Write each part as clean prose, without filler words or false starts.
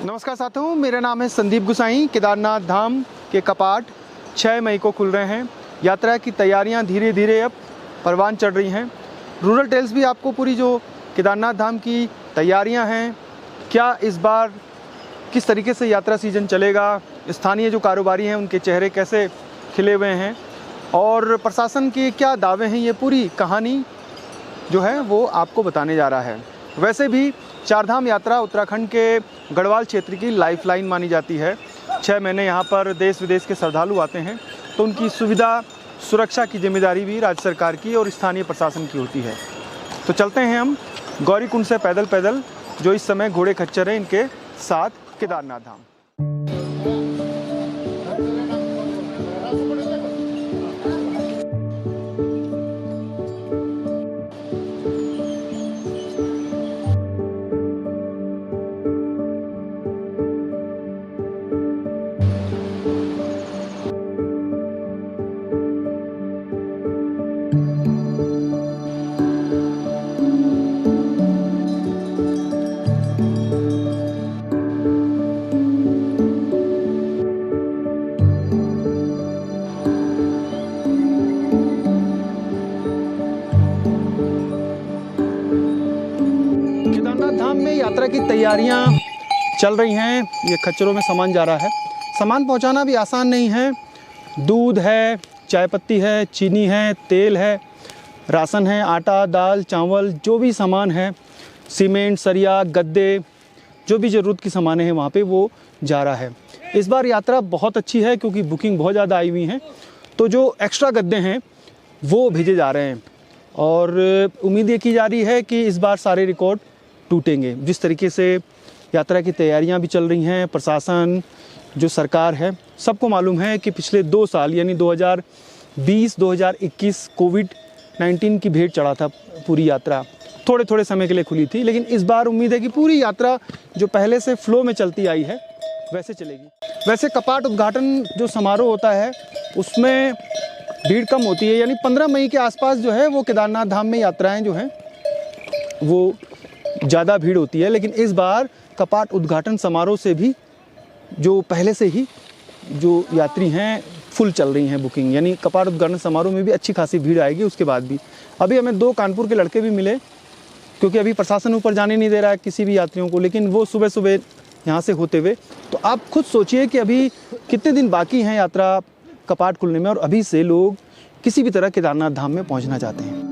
नमस्कार साथियों, मेरा नाम है संदीप गुसाई। केदारनाथ धाम के कपाट 6 मई को खुल रहे हैं। यात्रा की तैयारियां धीरे धीरे अब परवान चढ़ रही हैं। रूरल टेल्स भी आपको पूरी जो केदारनाथ धाम की तैयारियां हैं, क्या इस बार किस तरीके से यात्रा सीजन चलेगा, स्थानीय जो कारोबारी हैं उनके चेहरे कैसे खिले हुए हैं और प्रशासन के क्या दावे हैं, ये पूरी कहानी जो है वो आपको बताने जा रहा है। वैसे भी चारधाम यात्रा उत्तराखंड के गढ़वाल क्षेत्र की लाइफलाइन मानी जाती है। 6 महीने यहाँ पर देश विदेश के श्रद्धालु आते हैं, तो उनकी सुविधा सुरक्षा की जिम्मेदारी भी राज्य सरकार की और स्थानीय प्रशासन की होती है। तो चलते हैं हम गौरीकुंड से पैदल जो इस समय घोड़े खच्चर हैं इनके साथ केदारनाथ धाम। यात्रा की तैयारियां चल रही हैं। ये खच्चरों में सामान जा रहा है। सामान पहुंचाना भी आसान नहीं है। दूध है, चाय पत्ती है, चीनी है, तेल है, राशन है, आटा, दाल, चावल, जो भी सामान है, सीमेंट, सरिया, गद्दे, जो भी ज़रूरत की सामान है वहाँ पे वो जा रहा है। इस बार यात्रा बहुत अच्छी है क्योंकि बुकिंग बहुत ज़्यादा आई हुई हैं, तो जो एक्स्ट्रा गद्दे हैं वो भेजे जा रहे हैं और उम्मीद ये की जा रही है कि इस बार सारे रिकॉर्ड टूटेंगे। जिस तरीके से यात्रा की तैयारियां भी चल रही हैं, प्रशासन, जो सरकार है, सबको मालूम है कि पिछले 2 साल यानी 2020-2021 कोविड-19 की भेंट चढ़ा था। पूरी यात्रा थोड़े समय के लिए खुली थी, लेकिन इस बार उम्मीद है कि पूरी यात्रा जो पहले से फ्लो में चलती आई है वैसे चलेगी। वैसे कपाट उद्घाटन जो समारोह होता है उसमें भीड़ कम होती है, यानी 15 मई के आसपास जो है वो केदारनाथ धाम में यात्राएँ जो हैं वो ज़्यादा भीड़ होती है। लेकिन इस बार कपाट उद्घाटन समारोह से भी जो पहले से ही जो यात्री हैं फुल चल रही हैं बुकिंग, यानी कपाट उद्घाटन समारोह में भी अच्छी खासी भीड़ आएगी। उसके बाद भी अभी हमें 2 कानपुर के लड़के भी मिले, क्योंकि अभी प्रशासन ऊपर जाने नहीं दे रहा है किसी भी यात्रियों को, लेकिन वो सुबह यहाँ से होते हुए। तो आप खुद सोचिए कि अभी कितने दिन बाकी हैं यात्रा कपाट खुलने में, और अभी से लोग किसी भी तरह केदारनाथ धाम में पहुँचना चाहते हैं।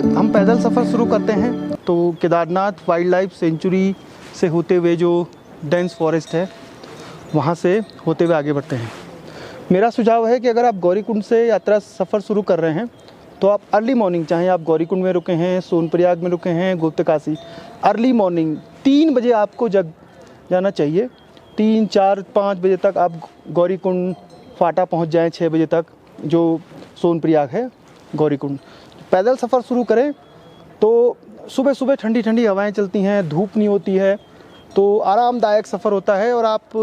हम पैदल सफ़र शुरू करते हैं तो केदारनाथ वाइल्ड लाइफ सेंचुरी से होते हुए जो डेंस फॉरेस्ट है वहाँ से होते हुए आगे बढ़ते हैं। मेरा सुझाव है कि अगर आप गौरीकुंड से यात्रा सफ़र शुरू कर रहे हैं तो आप अर्ली मॉर्निंग, चाहे आप गौरीकुंड में रुके हैं, सोनप्रयाग में रुके हैं, गुप्तकाशी, अर्ली मॉर्निंग 3 बजे आपको जग जाना चाहिए। 3, 4, 5 बजे तक आप गौरीकुंड फाटा पहुंच जाएं, 6 बजे तक जो सोनप्रयाग है गौरीकुंड। पैदल सफ़र शुरू करें तो सुबह सुबह ठंडी ठंडी हवाएं चलती हैं, धूप नहीं होती है, तो आरामदायक सफ़र होता है और आप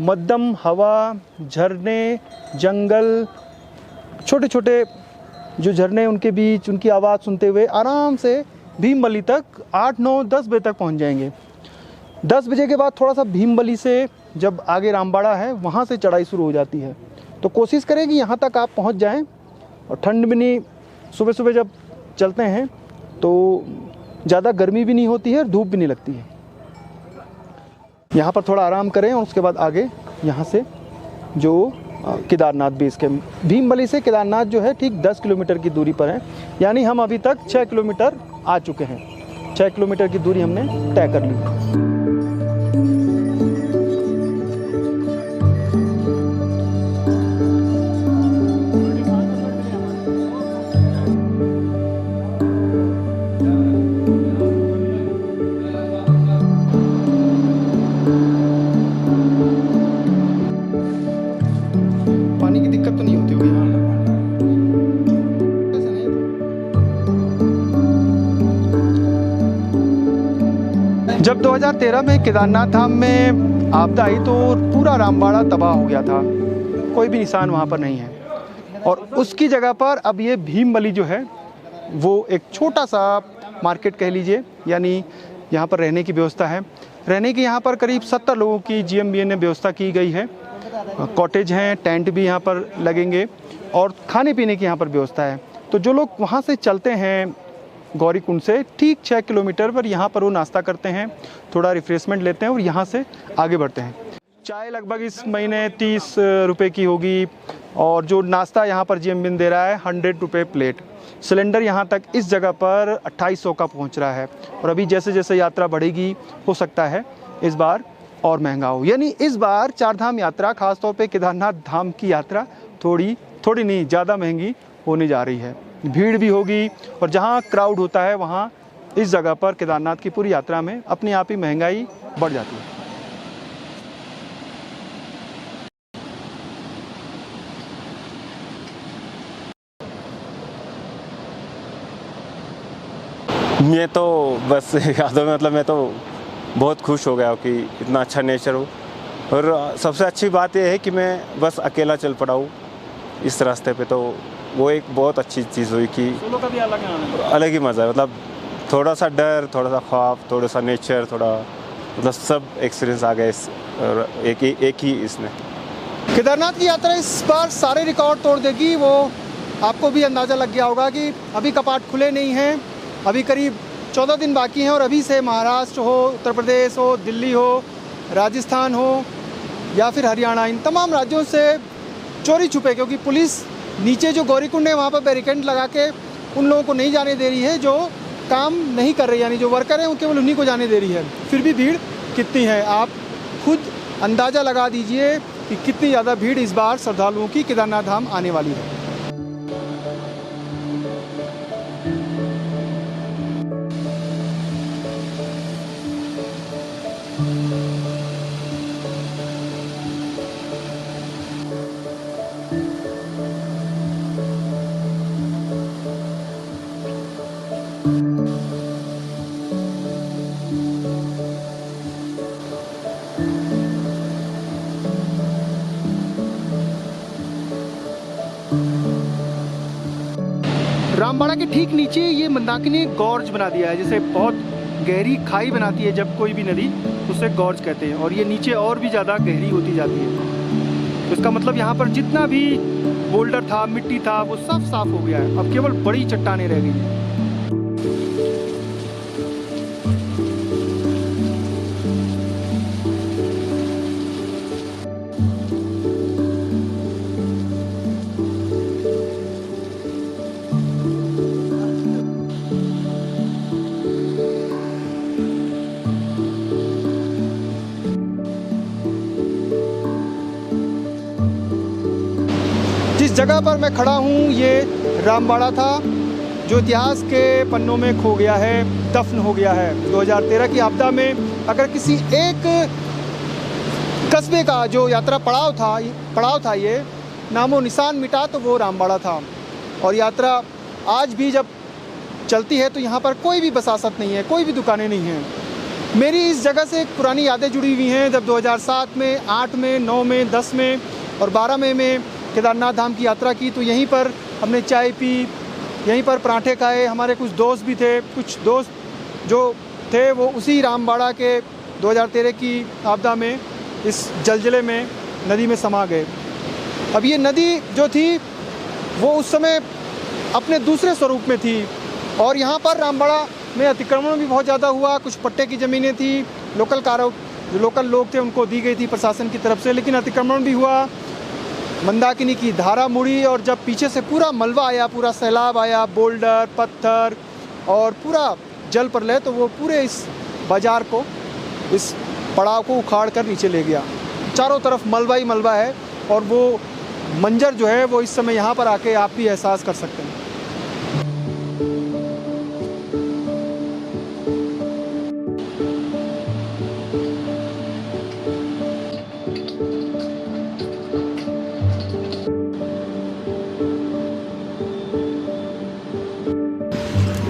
मध्यम हवा, झरने, जंगल, छोटे छोटे जो झरने उनके बीच उनकी आवाज़ सुनते हुए आराम से भीमबली तक 8, 9, 10 बजे तक पहुंच जाएंगे। 10 बजे के बाद थोड़ा सा भीमबली से जब आगे रामबाड़ा है वहाँ से चढ़ाई शुरू हो जाती है, तो कोशिश करें कि यहाँ तक आप पहुँच जाएँ। और ठंड भी नहीं, सुबह सुबह जब चलते हैं तो ज़्यादा गर्मी भी नहीं होती है, धूप भी नहीं लगती है। यहाँ पर थोड़ा आराम करें और उसके बाद आगे यहाँ से जो केदारनाथ बेस कैंप, भीमबली से केदारनाथ जो है ठीक 10 किलोमीटर की दूरी पर है, यानी हम अभी तक 6 किलोमीटर आ चुके हैं। 6 किलोमीटर की दूरी हमने तय कर ली। जब 2013 में केदारनाथ धाम में आपदा आई तो पूरा रामबाड़ा तबाह हो गया था, कोई भी निशान वहाँ पर नहीं है। और उसकी जगह पर अब ये भीमबली जो है वो एक छोटा सा मार्केट कह लीजिए, यानी यहाँ पर रहने की व्यवस्था है। रहने की यहाँ पर करीब 70 लोगों की GMBN ने व्यवस्था की गई है। कॉटेज हैं, टेंट भी यहाँ पर लगेंगे और खाने पीने की यहाँ पर व्यवस्था है। तो जो लोग वहाँ से चलते हैं गौरीकुंड से ठीक 6 किलोमीटर पर, यहाँ पर वो नाश्ता करते हैं, थोड़ा रिफ्रेशमेंट लेते हैं और यहाँ से आगे बढ़ते हैं। चाय लगभग इस महीने 30 रुपये की होगी और जो नाश्ता यहाँ पर GMBN दे रहा है 100 रुपये प्लेट। सिलेंडर यहाँ तक इस जगह पर 2800 का पहुँच रहा है और अभी जैसे जैसे यात्रा बढ़ेगी हो सकता है इस बार और महंगा हो। यानी इस बार चार धाम यात्रा, खासतौर पे केदारनाथ धाम की यात्रा थोड़ी नहीं ज़्यादा महंगी होने जा रही है। भीड़ भी होगी और जहाँ क्राउड होता है वहाँ इस जगह पर केदारनाथ की पूरी यात्रा में अपने आप ही महंगाई बढ़ जाती है। मैं तो बस यादों में, मतलब मैं तो बहुत खुश हो गया हूँ कि इतना अच्छा नेचर हो। और सबसे अच्छी बात यह है कि मैं बस अकेला चल पड़ा हूँ इस रास्ते पे, तो वो एक बहुत अच्छी चीज़ हुई कि सोलो का भी अलग ही मज़ा है। मतलब थोड़ा सा डर, थोड़ा सा ख्वाब, थोड़ा सा नेचर, थोड़ा मतलब सब एक्सपीरियंस आ गया इस और एक ही इसमें। केदारनाथ की यात्रा इस बार सारे रिकॉर्ड तोड़ देगी। वो आपको भी अंदाज़ा लग गया होगा कि अभी कपाट खुले नहीं हैं, अभी करीब 14 दिन बाकी हैं और अभी से महाराष्ट्र हो, उत्तर प्रदेश हो, दिल्ली हो, राजस्थान हो या फिर हरियाणा, इन तमाम राज्यों से चोरी छुपे, क्योंकि पुलिस नीचे जो गौरीकुंड है वहाँ पर बैरिकेड लगा के उन लोगों को नहीं जाने दे रही है जो काम नहीं कर रहे, यानी जो वर्कर हैं वो केवल उन्हीं को जाने दे रही है। फिर भी भीड़ कितनी है आप खुद अंदाज़ा लगा दीजिए कि कितनी ज़्यादा भीड़ इस बार श्रद्धालुओं की केदारनाथ धाम आने वाली है। रामबाड़ा के ठीक नीचे ये मंदाकिनी गॉर्ज बना दिया है, जैसे बहुत गहरी खाई बनाती है जब कोई भी नदी, उसे गॉर्ज कहते हैं। और ये नीचे और भी ज़्यादा गहरी होती जाती है। तो इसका मतलब यहाँ पर जितना भी बोल्डर था, मिट्टी था, वो सब साफ हो गया है। अब केवल बड़ी चट्टानें रह गई हैं। जिस जगह पर मैं खड़ा हूँ ये रामबाड़ा था, जो इतिहास के पन्नों में खो गया है, दफन हो गया है। 2013 की आपदा में अगर किसी एक कस्बे का जो यात्रा पड़ाव था ये नामो निशान मिटा तो वो रामबाड़ा था। और यात्रा आज भी जब चलती है तो यहाँ पर कोई भी बसासत नहीं है, कोई भी दुकानें नहीं हैं। मेरी इस जगह से पुरानी यादें जुड़ी हुई हैं। जब 2007 में, 8 में, 9 में, 10 में और 12 में केदारनाथ धाम की यात्रा की तो यहीं पर हमने चाय पी, यहीं पर पराठे खाए। हमारे कुछ दोस्त भी थे, कुछ दोस्त जो थे वो उसी रामबाड़ा के 2013 की आपदा में इस जलजले में नदी में समा गए। अब ये नदी जो थी वो उस समय अपने दूसरे स्वरूप में थी और यहाँ पर रामबाड़ा में अतिक्रमण भी बहुत ज़्यादा हुआ। कुछ पट्टे की ज़मीनें थी, जो लोकल लोग थे उनको दी गई थी प्रशासन की तरफ से, लेकिन अतिक्रमण भी हुआ। मंदाकिनी की धारा मुड़ी और जब पीछे से पूरा मलबा आया, पूरा सैलाब आया, बोल्डर, पत्थर और पूरा जल प्रलय, तो वो पूरे इस बाज़ार को, इस पड़ाव को उखाड़ कर नीचे ले गया। चारों तरफ मलबा ही मलबा है और वो मंजर जो है वो इस समय यहाँ पर आके आप भी एहसास कर सकते हैं।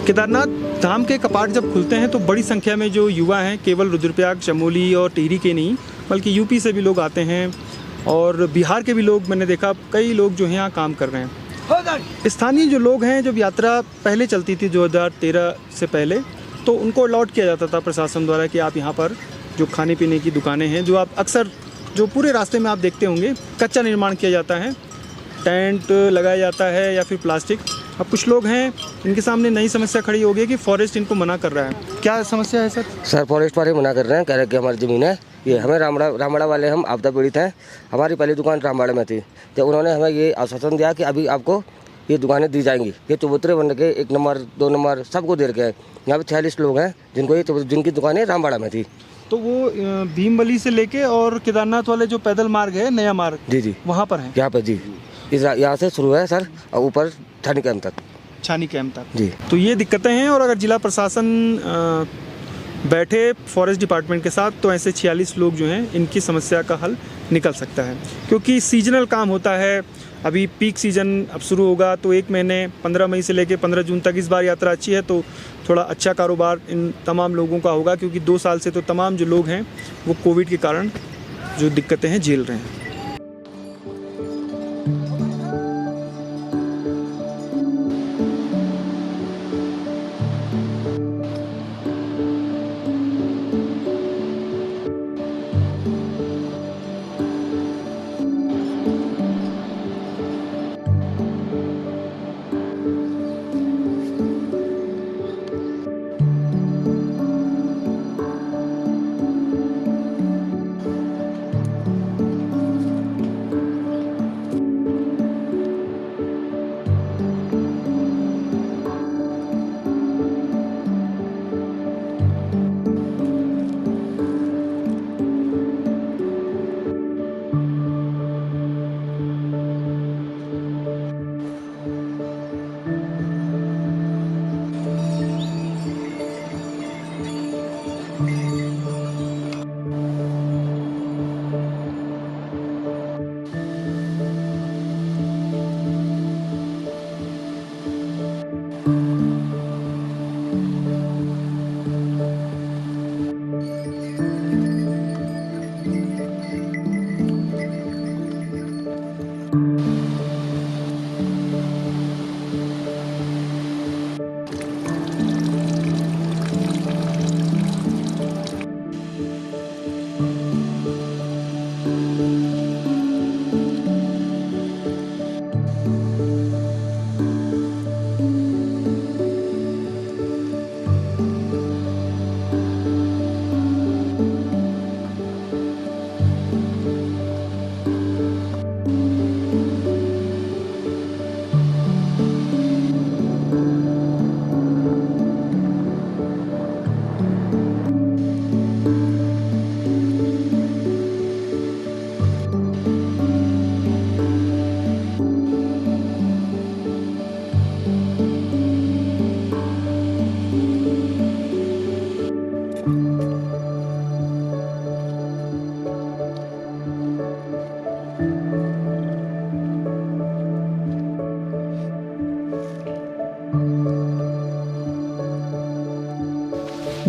केदारनाथ धाम के कपाट जब खुलते हैं तो बड़ी संख्या में जो युवा हैं, केवल रुद्रप्रयाग, चमोली और टिहरी के नहीं बल्कि यूपी से भी लोग आते हैं और बिहार के भी लोग, मैंने देखा कई लोग जो हैं यहाँ काम कर रहे हैं। स्थानीय जो लोग हैं, जब यात्रा पहले चलती थी 2013 से पहले, तो उनको अलॉट किया जाता था प्रशासन द्वारा कि आप यहाँ पर जो खाने पीने की दुकानें हैं, जो आप अक्सर जो पूरे रास्ते में आप देखते होंगे, कच्चा निर्माण किया जाता है, टेंट लगाया जाता है या फिर प्लास्टिक। अब कुछ लोग हैं, इनके सामने नई समस्या खड़ी हो गई कि फॉरेस्ट इनको मना कर रहा है। क्या समस्या है सर? सर फॉरेस्ट वाले मना कर रहे हैं, कह रहे हैं कि हमारी ज़मीन है ये, हमें रामबाड़ा वाले हम आपदा पीड़ित हैं, हमारी पहली दुकान रामबाड़ा में थी, जब उन्होंने हमें ये आश्वासन दिया कि अभी आपको ये दुकानें दी जाएंगी, ये चबूतरे बन के 1 नंबर 2 नंबर सबको दे रखे हैं। यहाँ पे 46 लोग हैं जिनकी दुकानें रामबाड़ा में थी। तो वो भीमबली से लेके और केदारनाथ वाले जो पैदल मार्ग है, नया मार्ग, जी वहाँ पर है। यहाँ पर जी, यहाँ से शुरू है सर और ऊपर छानी कैंप तक। छानी कैंप तक जी। तो ये दिक्कतें हैं, और अगर जिला प्रशासन बैठे फॉरेस्ट डिपार्टमेंट के साथ, तो ऐसे 46 लोग जो हैं, इनकी समस्या का हल निकल सकता है। क्योंकि सीजनल काम होता है, अभी पीक सीज़न अब शुरू होगा, तो 1 महीने 15 मई से लेकर 15 जून तक इस बार यात्रा अच्छी है, तो थोड़ा अच्छा कारोबार इन तमाम लोगों का होगा। क्योंकि 2 साल से तो तमाम जो लोग हैं वो कोविड के कारण जो दिक्कतें हैं झेल रहे हैं।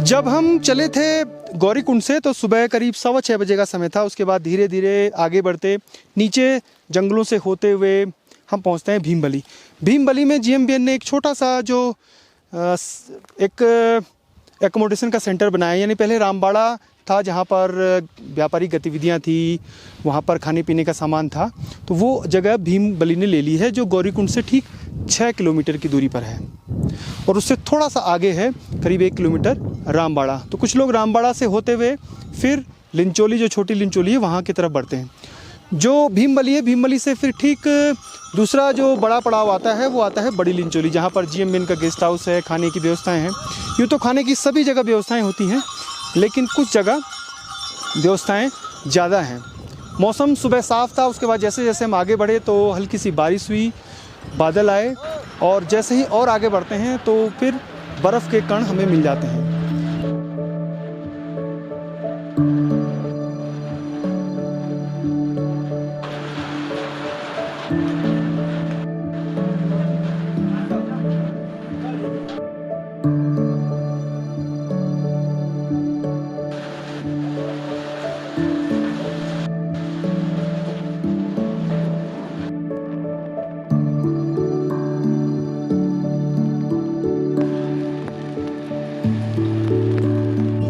जब हम चले थे गौरीकुंड से, तो सुबह करीब 6:15 बजे का समय था। उसके बाद धीरे धीरे आगे बढ़ते नीचे जंगलों से होते हुए हम पहुंचते हैं भीमबली। भीमबली में जीएमबीएन ने एक छोटा सा जो एक एकोमोडेशन का सेंटर बनाया। यानी पहले रामबाड़ा था जहाँ पर व्यापारिक गतिविधियाँ थी, वहाँ पर खाने पीने का सामान था, तो वो जगह भीमबली ने ले ली है, जो गौरीकुंड से ठीक 6 किलोमीटर की दूरी पर है। और उससे थोड़ा सा आगे है करीब 1 किलोमीटर रामबाड़ा। तो कुछ लोग रामबाड़ा से होते हुए फिर लिंचोली, जो छोटी लिंचोली है, वहाँ की तरफ बढ़ते हैं। जो भीमबली है, भीमबली से फिर ठीक दूसरा जो बड़ा पड़ाव आता है वो आता है बड़ी लिंचोली, जहाँ पर जीएमबीएन का गेस्ट हाउस है, खाने की व्यवस्थाएं हैं। यूँ तो खाने की सभी जगह व्यवस्थाएं होती हैं, लेकिन कुछ जगह व्यवस्थाएं ज़्यादा हैं। मौसम सुबह साफ़ था, उसके बाद जैसे जैसे हम आगे बढ़े तो हल्की सी बारिश हुई, बादल आए, और जैसे ही और आगे बढ़ते हैं तो फिर बर्फ़ के कण हमें मिल जाते हैं।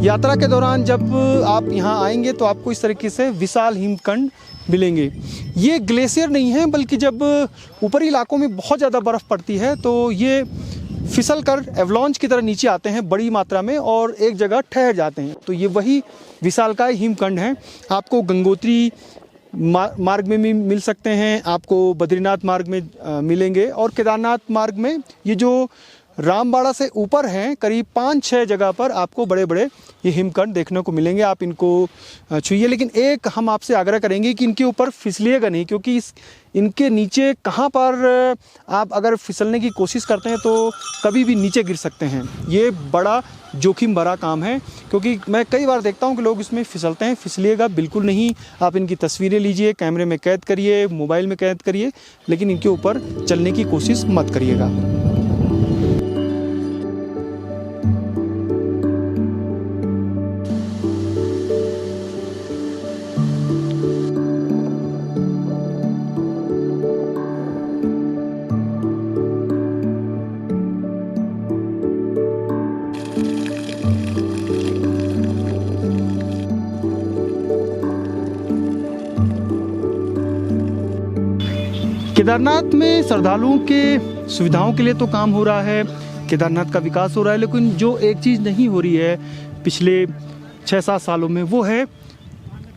यात्रा के दौरान जब आप यहाँ आएंगे तो आपको इस तरीके से विशाल हिमखंड मिलेंगे। ये ग्लेशियर नहीं है, बल्कि जब ऊपरी इलाकों में बहुत ज़्यादा बर्फ़ पड़ती है तो ये फिसल कर एवलॉन्च की तरह नीचे आते हैं बड़ी मात्रा में और एक जगह ठहर जाते हैं। तो ये वही विशालकाय हिमखंड हैं। आपको गंगोत्री मार्ग में भी मिल सकते हैं, आपको बद्रीनाथ मार्ग में मिलेंगे, और केदारनाथ मार्ग में ये जो रामबाड़ा से ऊपर हैं करीब 5-6 जगह पर आपको बड़े बड़े ये हिमखंड देखने को मिलेंगे। आप इनको छूइए, लेकिन एक हम आपसे आग्रह करेंगे कि इनके ऊपर फिसलिएगा नहीं, क्योंकि इनके नीचे कहाँ पर आप अगर फिसलने की कोशिश करते हैं तो कभी भी नीचे गिर सकते हैं। ये बड़ा जोखिम भरा काम है, क्योंकि मैं कई बार देखता हूँ कि लोग इसमें फिसलते हैं। फिसलिएगा बिल्कुल नहीं। आप इनकी तस्वीरें लीजिए, कैमरे में कैद करिए, मोबाइल में कैद करिए, लेकिन इनके ऊपर चलने की कोशिश मत करिएगा। केदारनाथ में श्रद्धालुओं के सुविधाओं के लिए तो काम हो रहा है, केदारनाथ का विकास हो रहा है, लेकिन जो एक चीज़ नहीं हो रही है पिछले 6-7 सालों में वो है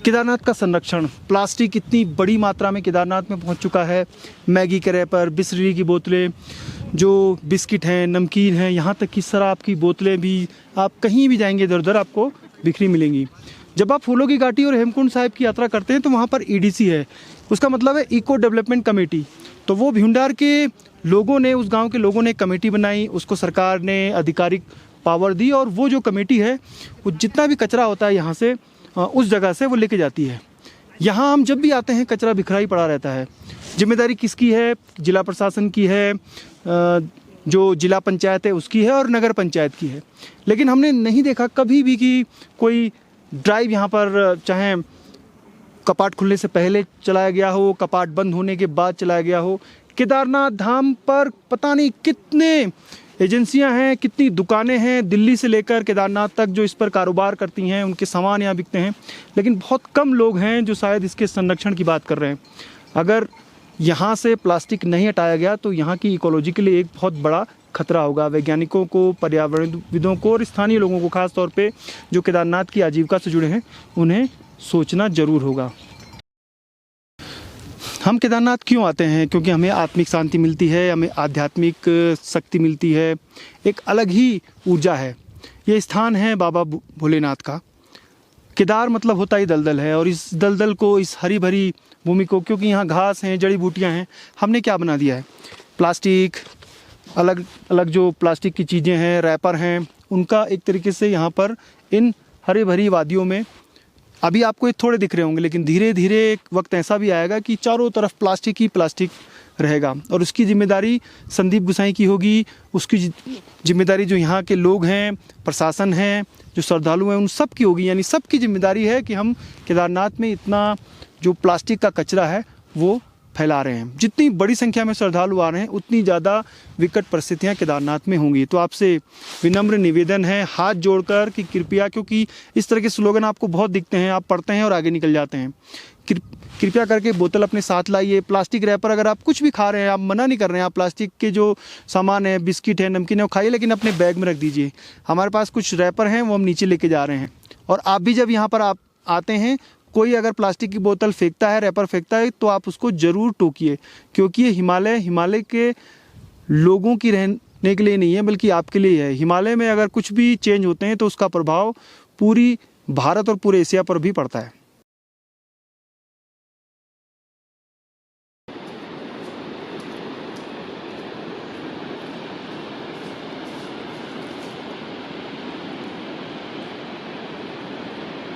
केदारनाथ का संरक्षण। प्लास्टिक इतनी बड़ी मात्रा में केदारनाथ में पहुंच चुका है। मैगी के रैपर, बिस्लरी की बोतलें, जो बिस्किट हैं, नमकीन हैं, यहाँ तक कि शराब की बोतलें भी आप कहीं भी जाएंगे इधर उधर आपको बिखरी मिलेंगी। जब आप फूलों की घाटी और हेमकुंड साहिब की यात्रा करते हैं तो वहाँ पर EDC है, उसका मतलब है इको डेवलपमेंट कमेटी। तो वो भिंडार के लोगों ने, उस गांव के लोगों ने कमेटी बनाई, उसको सरकार ने आधिकारिक पावर दी, और वो जो कमेटी है वो जितना भी कचरा होता है यहाँ से उस जगह से वो लेके जाती है। यहाँ हम जब भी आते हैं कचरा बिखरा ही पड़ा रहता है। जिम्मेदारी किसकी है? जिला प्रशासन की है, जो जिला पंचायत है उसकी है, और नगर पंचायत की है। लेकिन हमने नहीं देखा कभी भी कि कोई ड्राइव यहाँ पर, चाहे कपाट खुलने से पहले चलाया गया हो, कपाट बंद होने के बाद चलाया गया हो। केदारनाथ धाम पर पता नहीं कितने एजेंसियां हैं, कितनी दुकानें हैं, दिल्ली से लेकर केदारनाथ तक जो इस पर कारोबार करती हैं, उनके सामान यहाँ बिकते हैं, लेकिन बहुत कम लोग हैं जो शायद इसके संरक्षण की बात कर रहे हैं। अगर यहाँ से प्लास्टिक नहीं हटाया गया तो यहाँ की इकोलॉजी के लिए एक बहुत बड़ा खतरा होगा। वैज्ञानिकों को, पर्यावरणविदों को और स्थानीय लोगों को, खास तौर पे जो केदारनाथ की आजीविका से जुड़े हैं, उन्हें सोचना ज़रूर होगा। हम केदारनाथ क्यों आते हैं? क्योंकि हमें आत्मिक शांति मिलती है, हमें आध्यात्मिक शक्ति मिलती है, एक अलग ही ऊर्जा है। ये स्थान है बाबा भोलेनाथ का। केदार मतलब होता ही दलदल है, और इस दलदल को, इस हरी भरी भूमि को, क्योंकि यहाँ घास हैं, जड़ी बूटियाँ हैं, हमने क्या बना दिया है? प्लास्टिक, अलग अलग जो प्लास्टिक की चीज़ें हैं, रैपर हैं, उनका एक तरीके से यहाँ पर इन हरी भरी वादियों में, अभी आपको ये थोड़े दिख रहे होंगे, लेकिन धीरे धीरे एक वक्त ऐसा भी आएगा कि चारों तरफ प्लास्टिक ही प्लास्टिक रहेगा, और उसकी जिम्मेदारी संदीप गुसाई की होगी। उसकी जिम्मेदारी जो यहाँ के लोग हैं, प्रशासन है, जो श्रद्धालु हैं, उन सब की होगी। यानी सबकी जिम्मेदारी है कि हम केदारनाथ में इतना जो प्लास्टिक का कचरा है वो फैला रहे हैं। जितनी बड़ी संख्या में श्रद्धालु आ रहे हैं उतनी ज़्यादा विकट परिस्थितियां केदारनाथ में होंगी। तो आपसे विनम्र निवेदन है हाथ जोड़कर कि कृपया, क्योंकि इस तरह के स्लोगन आपको बहुत दिखते हैं, आप पढ़ते हैं और आगे निकल जाते हैं, कृपया करके बोतल अपने साथ लाइए। प्लास्टिक रैपर, अगर आप कुछ भी खा रहे हैं, आप मना नहीं कर रहे हैं, आप प्लास्टिक के जो सामान है, बिस्किट है, नमकीन है, वो खाइए, लेकिन अपने बैग में रख दीजिए। हमारे पास कुछ रैपर हैं, वो हम नीचे लेके जा रहे हैं। और आप भी जब यहाँ पर आप आते हैं, कोई अगर प्लास्टिक की बोतल फेंकता है, रैपर फेंकता है, तो आप उसको ज़रूर टोकिए, क्योंकि ये हिमालय के लोगों की रहने के लिए नहीं है, बल्कि आपके लिए है। हिमालय में अगर कुछ भी चेंज होते हैं तो उसका प्रभाव पूरी भारत और पूरे एशिया पर भी पड़ता है।